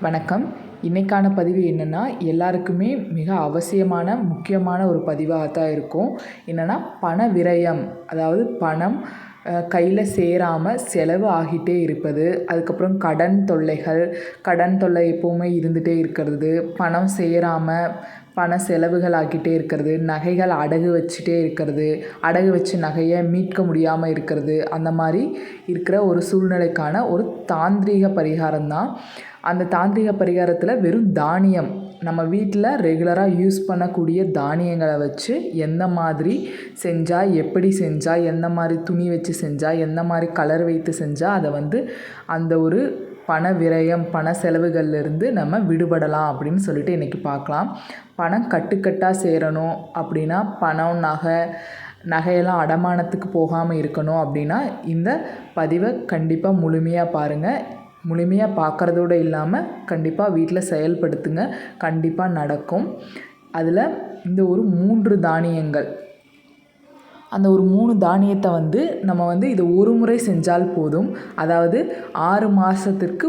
வணக்கம். இன்னைக்கான பதிவு என்னென்னா, எல்லாருக்குமே மிக அவசியமான முக்கியமான ஒரு பதிவாக தான் இருக்கும். என்னென்னா, பண விரயம். அதாவது பணம் கையில் சேராமல் செலவு ஆகிட்டே இருப்பது. அதுக்கப்புறம் கடன் தொல்லை எப்போவுமே இருந்துகிட்டே இருக்கிறது. பணம் சேராமல் பண செலவுகள் ஆகிட்டே இருக்கிறது. நகைகள் அடகு வச்சுட்டே இருக்கிறது. அடகு வச்சு நகையை மீட்க முடியாமல் இருக்கிறது. அந்த மாதிரி இருக்கிற ஒரு சூழ்நிலைக்கான ஒரு தாந்திரீக பரிகாரம் தான். அந்த தாந்திரிக பரிகாரத்தில் வெறும் தானியம், நம்ம வீட்டில் ரெகுலராக யூஸ் பண்ணக்கூடிய தானியங்களை வச்சு எந்த மாதிரி செஞ்சால், எப்படி செஞ்சால், எந்த மாதிரி துணி வச்சு செஞ்சால், எந்த மாதிரி கலர் வைத்து செஞ்சால் அதை அந்த ஒரு பண விரயம், பண செலவுகள்லேருந்து நம்ம விடுபடலாம் அப்படின்னு சொல்லிட்டு இன்றைக்கி பார்க்கலாம். பணம் கட்டுக்கட்டாக சேரணும் அப்படின்னா, பணம் நகையெல்லாம் அடமானத்துக்கு போகாமல் இருக்கணும் அப்படின்னா இந்த பதிவை கண்டிப்பாக முழுமையாக பாருங்கள். முழுமையாக பார்க்குறதோடு இல்லாமல் கண்டிப்பாக வீட்டில் செயல்படுத்துங்க. கண்டிப்பாக நடக்கும். அதில் இந்த ஒரு 3 தானியங்கள், அந்த ஒரு 3 தானியத்தை நம்ம இது ஒரு முறை செஞ்சால் போதும். அதாவது 6 மாதத்திற்கு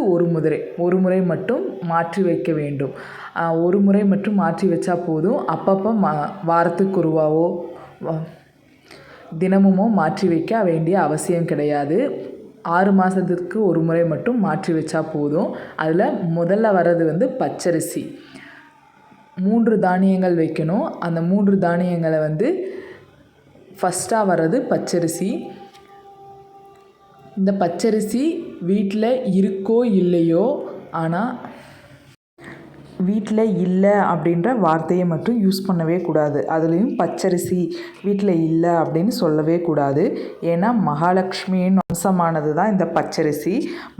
ஒரு முறை மட்டும் மாற்றி வைக்க வேண்டும். ஒரு முறை மட்டும் மாற்றி வச்சா போதும். அப்பப்போ வாரத்துக்கு ஒருவாவோ தினமுமோ மாற்றி வைக்க வேண்டிய அவசியம் கிடையாது. 6 மாதத்துக்கு ஒரு முறை மட்டும் மாற்றி வச்சா போதும். அதில் முதல்ல வர்றது பச்சரிசி. 3 தானியங்கள் வைக்கணும். அந்த 3 தானியங்களை ஃபஸ்ட்டாக வர்றது பச்சரிசி. இந்த பச்சரிசி வீட்டில் இருக்கோ இல்லையோ, ஆனால் வீட்டில் இல்லை அப்படின்ற வார்த்தையை மட்டும் யூஸ் பண்ணவே கூடாது. அதுலேயும் பச்சரிசி வீட்டில் இல்லை அப்படின்னு சொல்லவே கூடாது. ஏன்னா மகாலட்சுமியின் அம்சமானது தான் இந்த பச்சரிசி.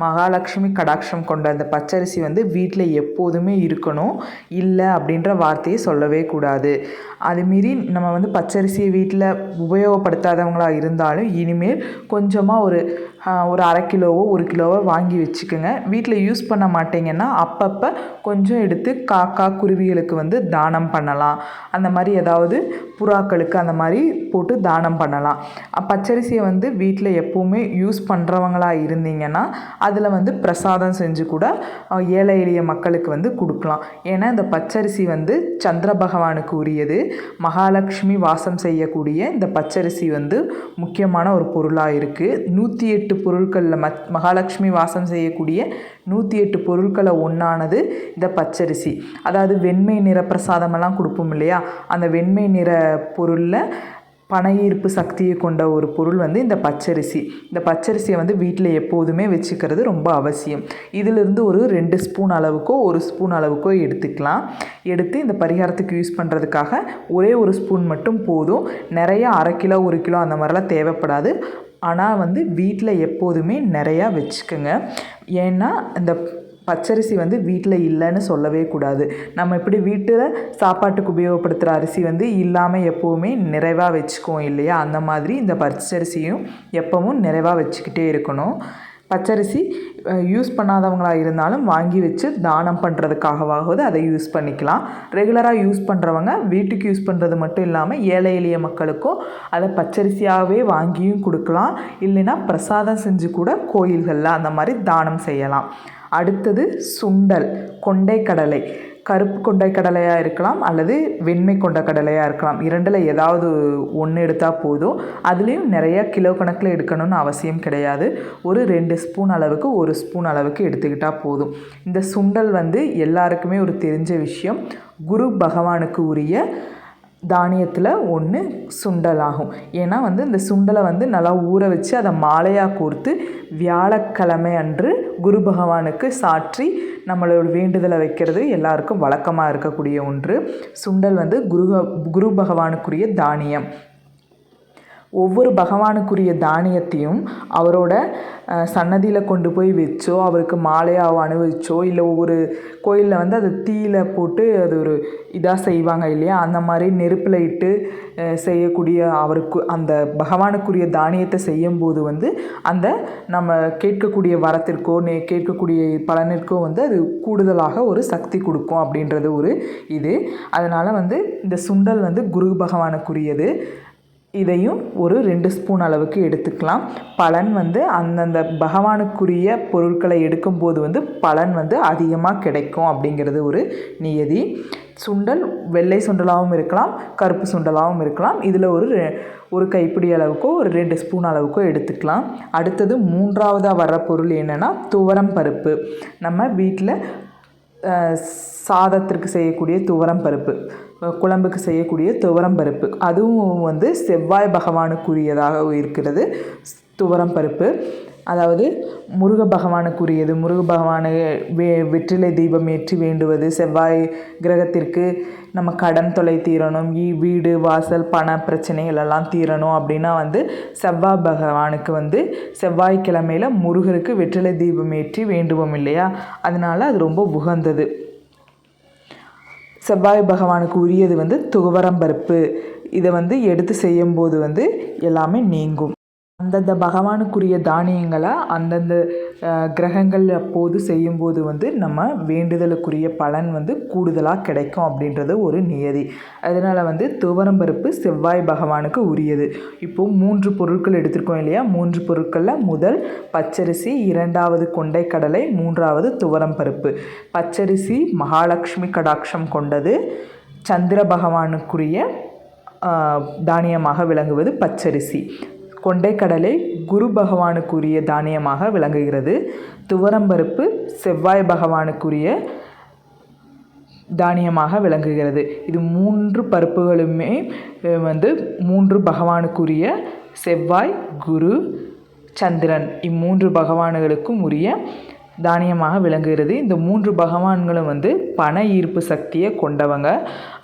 மகாலட்சுமி கடாட்சம் கொண்ட இந்த பச்சரிசி வீட்டில் எப்போதுமே இருக்கணும். இல்லை அப்படின்ற வார்த்தையை சொல்லவே கூடாது. அதுமாரி நம்ம பச்சரிசியை வீட்டில் உபயோகப்படுத்தாதவங்களாக இருந்தாலும் இனிமேல் கொஞ்சமாக ஒரு 1/2 கிலோவோ 1 கிலோவோ வாங்கி வச்சுக்கோங்க. வீட்டில் யூஸ் பண்ண மாட்டிங்கன்னா அப்பப்போ கொஞ்சம் எடுத்து காக்கா குருவிகளுக்கு தானம் பண்ணலாம். அந்த மாதிரி ஏதாவது புறாக்களுக்கு அந்த மாதிரி போட்டு தானம் பண்ணலாம். பச்சரிசியை வீட்டில் எப்போவுமே யூஸ் பண்ணுறவங்களா இருந்தீங்கன்னா அதில் பிரசாதம் செஞ்சு கூட ஏழை எளிய மக்களுக்கு கொடுக்கலாம். ஏன்னா இந்த பச்சரிசி சந்திர பகவானுக்கு உரியது. மகாலட்சுமி வாசம் செய்யக்கூடிய இந்த பச்சரிசி முக்கியமான ஒரு பொருளாக இருக்குது. 108 பொருட்களில் மகாலட்சுமி வாசம் செய்யக்கூடிய 108 பொருட்களை ஒன்றானது இந்த பச்சரிசி. அதாவது வெண்மை நிற பிரசாதமெல்லாம் கொடுப்போம் இல்லையா, அந்த வெண்மை நிற பொருளில் பண ஈர்ப்பு சக்தியை கொண்ட ஒரு பொருள் இந்த பச்சரிசி. இந்த பச்சரிசியை வீட்டில் எப்போதுமே வச்சுக்கிறது ரொம்ப அவசியம். இதிலிருந்து ஒரு 2 ஸ்பூன் அளவுக்கோ 1 ஸ்பூன் அளவுக்கோ எடுத்துக்கலாம். எடுத்து இந்த பரிகாரத்துக்கு யூஸ் பண்ணுறதுக்காக ஒரே 1 ஸ்பூன் மட்டும் போதும். நிறைய 1/2 கிலோ 1 கிலோ அந்த மாதிரிலாம் தேவைப்படாது. ஆனால் வீட்டில் எப்போதுமே நிறையா வச்சுக்கோங்க. ஏன்னா இந்த பச்சரிசி வீட்டில் இல்லைன்னு சொல்லவே கூடாது. நம்ம இப்படி வீட்டில் சாப்பாட்டுக்கு உபயோகப்படுத்துகிற அரிசி இல்லாமல் எப்போவுமே நிறைவாக வச்சுக்குவோம் இல்லையா, அந்த மாதிரி இந்த பச்சரிசியும் எப்பவும் நிறைவாக வச்சுக்கிட்டே இருக்கணும். பச்சரிசி யூஸ் பண்ணாதவங்களாக இருந்தாலும் வாங்கி வச்சு தானம் பண்ணுறதுக்காகவாவது அதை யூஸ் பண்ணிக்கலாம். ரெகுலராக யூஸ் பண்ணுறவங்க வீட்டுக்கு யூஸ் பண்ணுறது மட்டும் இல்லாமல் ஏழை எளிய மக்களுக்கும் அதை பச்சரிசியாகவே வாங்கியும் கொடுக்கலாம். இல்லைன்னா பிரசாதம் செஞ்சு கூட கோயில்களில் அந்த மாதிரி தானம் செய்யலாம். அடுத்தது சுண்டல், கொண்டைக்கடலை. கருப்பு கொண்டைக்கடலையாக இருக்கலாம் அல்லது வெண்மை கொண்டைக்கடலையாக இருக்கலாம். 2ல் ஏதாவது ஒன்று எடுத்தால் போதும். அதுலேயும் நிறையா கிலோ கணக்கில் எடுக்கணும்னு அவசியம் கிடையாது. ஒரு 2 ஸ்பூன் அளவுக்கு 1 ஸ்பூன் அளவுக்கு எடுத்துக்கிட்டால் போதும். இந்த சுண்டல் எல்லாருக்குமே ஒரு தெரிஞ்ச விஷயம். குரு பகவானுக்கு உரிய தானியத்தில் ஒன்று சுண்டல் ஆகும். ஏன்னா இந்த சுண்டலை நல்லா ஊற வச்சு அதை மாலையாக கோர்த்து வியாழக்கிழமை அன்று குரு பகவானுக்கு சாற்றி நம்மளோட வேண்டுதலை வைக்கிறது எல்லாருக்கும் வழக்கமாக இருக்கக்கூடிய ஒன்று. சுண்டல் குரு பகவானுக்குரிய தானியம். ஒவ்வொரு பகவானுக்குரிய தானியத்தையும் அவரோட சன்னதியில் கொண்டு போய் வச்சோ, அவருக்கு மாலையாக அணிவிச்சோ, இல்லை ஒவ்வொரு கோயிலில் அதை தீயில் போட்டு அது ஒரு இதாக செய்வாங்க இல்லையா, அந்த மாதிரி நெருப்பில் இட்டு செய்யக்கூடிய அவருக்கு அந்த பகவானுக்குரிய தானியத்தை செய்யும்போது அந்த நம்ம கேட்கக்கூடிய வரத்திற்கோ கேட்கக்கூடிய பலனிற்கோ அது கூடுதலாக ஒரு சக்தி கொடுக்கும் அப்படின்றது ஒரு இது. அதனால் இந்த சுண்டல் குரு பகவானுக்குரியது. இதையும் ஒரு 2 ஸ்பூன் அளவுக்கு எடுத்துக்கலாம். பலன் வந்து அந்தந்த பகவானுக்குரிய பொருட்களை எடுக்கும்போது வந்து பலன் வந்து அதிகமாக கிடைக்கும் அப்படிங்கிறது ஒரு நியதி. சுண்டல் வெள்ளை சுண்டலாகவும் இருக்கலாம், கருப்பு சுண்டலாகவும் இருக்கலாம். இதில் ஒரு கைப்பிடி அளவுக்கோ ஒரு 2 ஸ்பூன் அளவுக்கோ எடுத்துக்கலாம். அடுத்தது 3ஆவதாக வர்ற பொருள் என்னென்னா துவரம் பருப்பு. நம்ம வீட்டில் சாதத்திற்கு செய்யக்கூடிய துவரம் பருப்பு, குழம்புக்கு செய்யக்கூடிய துவரம் பருப்பு, அதுவும் வந்து செவ்வாய் பகவானுக்குரியதாக இருக்கிறது. துவரம் பருப்பு அதாவது முருக பகவானுக்குரியது. முருக பகவானை வெற்றிலை தீபம் ஏற்றி வேண்டுவது, செவ்வாய் கிரகத்திற்கு நம்ம கடன் தொல்லை தீரணும், வீடு வாசல் பண பிரச்சனைகள் எல்லாம் தீரணும் அப்படின்னா வந்து செவ்வாய் பகவானுக்கு வந்து செவ்வாய்க்கிழமையில் முருகருக்கு வெற்றிலை தீபம் ஏற்றி வேண்டுவோம் இல்லையா, அதனால் அது ரொம்ப உகந்தது. செவ்வாய் பகவானுக்கு உரியது வந்து துவரம் பருப்பு. இதை வந்து எடுத்து செய்யும்போது வந்து எல்லாமே நீங்கும். அந்தந்த பகவானுக்குரிய தானியங்களை அந்தந்த கிரகங்கள் அப்போது செய்யும்போது வந்து நம்ம வேண்டுதலுக்குரிய பலன் வந்து கூடுதலாக கிடைக்கும் அப்படின்றது ஒரு நியதி. அதனால் வந்து துவரம் பருப்பு செவ்வாய் பகவானுக்கு உரியது. இப்போது 3 பொருட்கள் எடுத்திருக்கோம் இல்லையா, 3 பொருட்களில் முதல் பச்சரிசி, 2வது கொண்டைக்கடலை, 3வது துவரம் பருப்பு. பச்சரிசி மகாலட்சுமி கடாட்சம் கொண்டது. சந்திர பகவானுக்குரிய தானியமாக விளங்குவது பச்சரிசி. கொண்டைக்கடலை குரு பகவானுக்குரிய தானியமாக விளங்குகிறது. துவரம்பருப்பு செவ்வாய் பகவானுக்குரிய தானியமாக விளங்குகிறது. இது 3 பருப்புகளுமே வந்து 3 பகவானுக்குரிய செவ்வாய், குரு, சந்திரன் இம்மூன்று பகவான்களுக்கும் உரிய தானியமாக விளங்குகிறது. இந்த 3 பகவான்களும் வந்து பண ஈர்ப்பு சக்தியை கொண்டவங்க.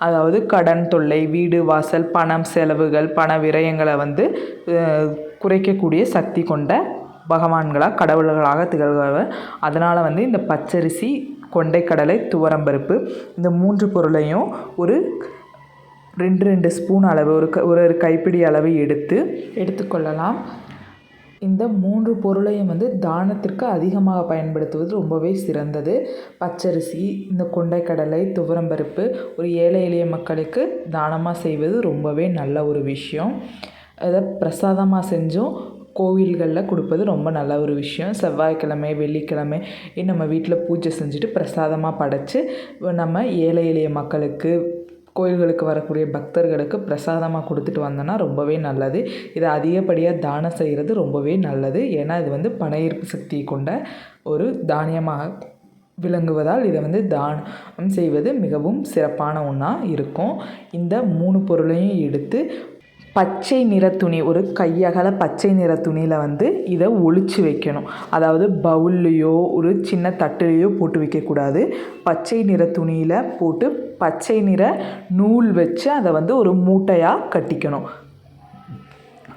அதாவது கடன் தொல்லை, வீடு வாசல், பணம் செலவுகள், பண விரயங்களை வந்து குறைக்கக்கூடிய சக்தி கொண்ட பகவான்களாக கடவுள்களாக திகழ்கிறவர். அதனால் வந்து இந்த பச்சரிசி, கொண்டைக்கடலை, துவரம்பருப்பு இந்த 3 பொருளையும் ஒரு 2 ஸ்பூன் அளவு ஒரு கைப்பிடி அளவு எடுத்துக்கொள்ளலாம். இந்த 3 பொருளையும் வந்து தானத்திற்கு அதிகமாக பயன்படுத்துவது ரொம்பவே சிறந்தது. பச்சரிசி, இந்த கொண்டைக்கடலை, துவரம்பருப்பு ஒரு ஏழை எளிய மக்களுக்கு தானமாக செய்வது ரொம்பவே நல்ல ஒரு விஷயம். அதை பிரசாதமாக செஞ்சும் கோவில்களில் கொடுப்பது ரொம்ப நல்ல ஒரு விஷயம். செவ்வாய்க்கிழமை, வெள்ளிக்கிழமை நம்ம வீட்டில் பூஜை செஞ்சுட்டு பிரசாதமாக படைச்சி நம்ம ஏழை எளிய மக்களுக்கு, கோயில்களுக்கு வரக்கூடிய பக்தர்களுக்கு பிரசாதமாக கொடுத்துட்டு வந்தோன்னா ரொம்பவே நல்லது. இதை அதிகப்படியாக தானம் செய்கிறது ரொம்பவே நல்லது. ஏன்னா இது வந்து பண ஈர்ப்பு சக்தியை கொண்ட ஒரு தானியமாக விளங்குவதால் இதை வந்து தானம் செய்வது மிகவும் சிறப்பான ஒன்றாக இருக்கும். இந்த 3 பொருளையும் எடுத்து பச்சை நிற துணி, ஒரு கையகல பச்சை நிற துணியில் வந்து இதை ஒளிச்சு வைக்கணும். அதாவது பவுல்லையோ ஒரு சின்ன தட்டுலையோ போட்டு வைக்கக்கூடாது. பச்சை நிற துணியில் போட்டு பச்சை நிற நூல் வச்சு அதை வந்து ஒரு மூட்டையாக கட்டிக்கணும்.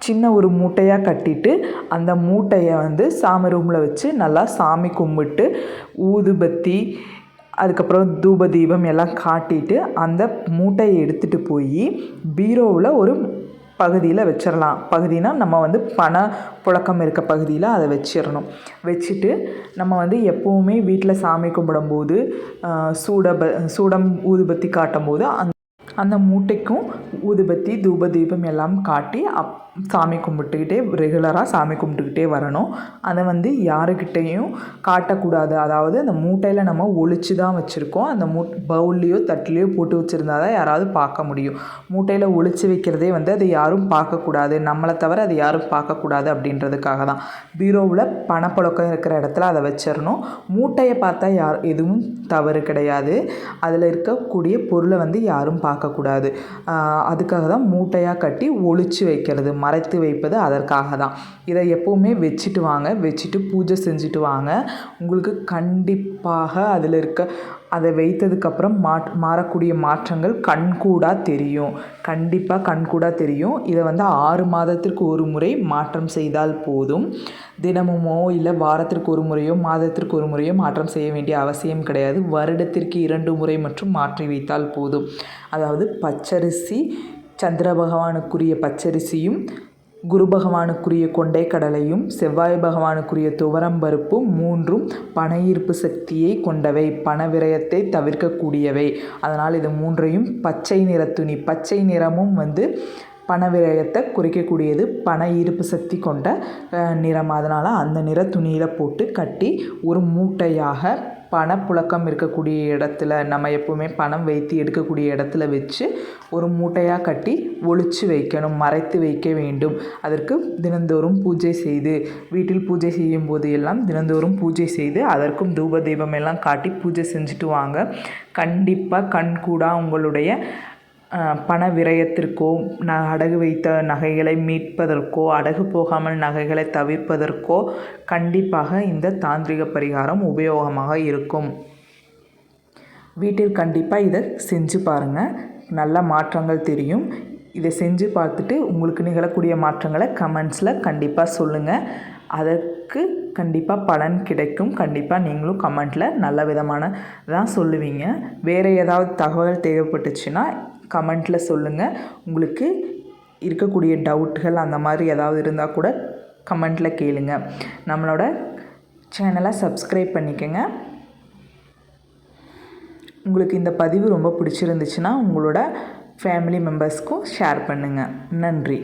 சின்ன ஒரு மூட்டையாக கட்டிட்டு அந்த மூட்டையை வந்து சாமி ரூமில் வச்சு நல்லா சாமி கும்பிட்டு ஊதுபத்தி, அதுக்கப்புறம் தூப தீபம் எல்லாம் காட்டிட்டு அந்த மூட்டையை எடுத்துகிட்டு போய் பீரோவில் ஒரு பகுதியில் வச்சிடலாம். பகுதினா நம்ம வந்து பண புழக்கம் இருக்க பகுதியில் அதை வச்சிடணும். வச்சுட்டு நம்ம வந்து எப்போவுமே வீட்டில் சாமி கும்பிடும்போது சூடம் ஊதுபத்தி காட்டும் போது அந்த மூட்டைக்கும் ஊதுபத்தி தூப தீபம் எல்லாம் காட்டி சாமி கும்பிட்டுக்கிட்டே ரெகுலராக சாமி கும்பிட்டுக்கிட்டே வரணும். அதை வந்து யாருக்கிட்டேயும் காட்டக்கூடாது. அதாவது அந்த மூட்டையில் நம்ம ஒளிச்சு தான் வச்சுருக்கோம். அந்த பவுல்லையோ தட்டுலையோ போட்டு வச்சுருந்தா தான் யாராவது பார்க்க முடியும். மூட்டையில் ஒளிச்சு வைக்கிறதே வந்து அதை யாரும் பார்க்கக்கூடாது, நம்மளை தவிர அதை யாரும் பார்க்கக்கூடாது அப்படின்றதுக்காக தான். பீரோவில் பணப்புழக்கம் இருக்கிற இடத்துல அதை வச்சிடணும். மூட்டையை பார்த்தா எதுவும் தவறு கிடையாது. அதில் இருக்கக்கூடிய பொருளை வந்து யாரும் பார்க்கக்கூடாது. அதுக்காக தான் மூட்டையாக கட்டி ஒளிச்சு வைக்கிறது, மறைத்து வைப்பது அதற்காக தான். இதை எப்போவுமே வச்சுட்டு வாங்க, வச்சுட்டு பூஜை செஞ்சுட்டு வாங்க. உங்களுக்கு கண்டிப்பாக அதில் அதை வைத்ததுக்கப்புறம் மாறக்கூடிய மாற்றங்கள் கண்கூடாக தெரியும். கண்டிப்பாக கண்கூடாக தெரியும். இதை வந்து 6 மாதத்திற்கு ஒரு முறை மாற்றம் செய்தால் போதும். தினமுமோ இல்லை வாரத்திற்கு ஒரு முறையோ மாதத்திற்கு ஒரு முறையோ மாற்றம் செய்ய வேண்டிய அவசியம் கிடையாது. வருடத்திற்கு 2 முறை மற்றும் மாற்றி வைத்தால் போதும். அதாவது பச்சரிசி, சந்திர பகவானுக்குரிய பச்சரிசியும், குரு பகவானுக்குரிய கொண்டைக்கடலையும், செவ்வாய் பகவானுக்குரிய துவரம்பருப்பும் 3ம் பண ஈர்ப்பு சக்தியை கொண்டவை, பண விரயத்தை தவிர்க்கக்கூடியவை. அதனால் இது 3ஐயும் பச்சை நிற துணி, பச்சை நிறமும் வந்து பண விரயத்தை குறைக்கக்கூடியது, பண ஈர்ப்பு சக்தி கொண்ட நிறம். அதனால் அந்த நிற துணியில் போட்டு கட்டி ஒரு மூட்டையாக பணப்புழக்கம் இருக்கக்கூடிய இடத்துல, நம்ம எப்போவுமே பணம் வைத்து எடுக்கக்கூடிய இடத்துல வச்சு ஒரு மூட்டையாக கட்டி ஒளிச்சு வைக்கணும், மறைத்து வைக்க வேண்டும். அதற்கு தினந்தோறும் பூஜை செய்து, வீட்டில் பூஜை செய்யும் போது எல்லாம் தினந்தோறும் பூஜை செய்து அதற்கும் தூப தீபம் எல்லாம் காட்டி பூஜை செஞ்சுட்டு வாங்க. கண்டிப்பாக கண்கூடாக உங்களுடைய பண விரயத்திற்கோ, அடகு வைத்த நகைகளை மீட்பதற்கோ, அடகு போகாமல் நகைகளை தவிர்ப்பதற்கோ கண்டிப்பாக இந்த தாந்திரிக பரிகாரம் உபயோகமாக இருக்கும். வீட்டில் கண்டிப்பாக இதை செஞ்சு பாருங்கள், நல்ல மாற்றங்கள் தெரியும். இதை செஞ்சு பார்த்துட்டு உங்களுக்கு நிகழக்கூடிய மாற்றங்களை கமெண்ட்ஸில் கண்டிப்பாக சொல்லுங்கள். அதற்கு கண்டிப்பாக பலன் கிடைக்கும். கண்டிப்பாக நீங்களும் கமெண்ட்டில் நல்ல விதமான தான் சொல்லுவீங்க. வேறு ஏதாவது தகவல் தேவைப்பட்டுச்சுன்னா கமெண்ட்டில் சொல்லுங்கள். உங்களுக்கு இருக்கக்கூடிய டவுட்டுகள் அந்த மாதிரி ஏதாவது இருந்தால் கூட கமெண்ட்டில் கேளுங்க. நம்மளோட சேனலை சப்ஸ்கிரைப் பண்ணிக்கோங்க. உங்களுக்கு இந்த பதிவு ரொம்ப பிடிச்சிருந்துச்சுன்னா உங்களோட ஃபேமிலி மெம்பர்ஸ்க்கும் ஷேர் பண்ணுங்கள். நன்றி.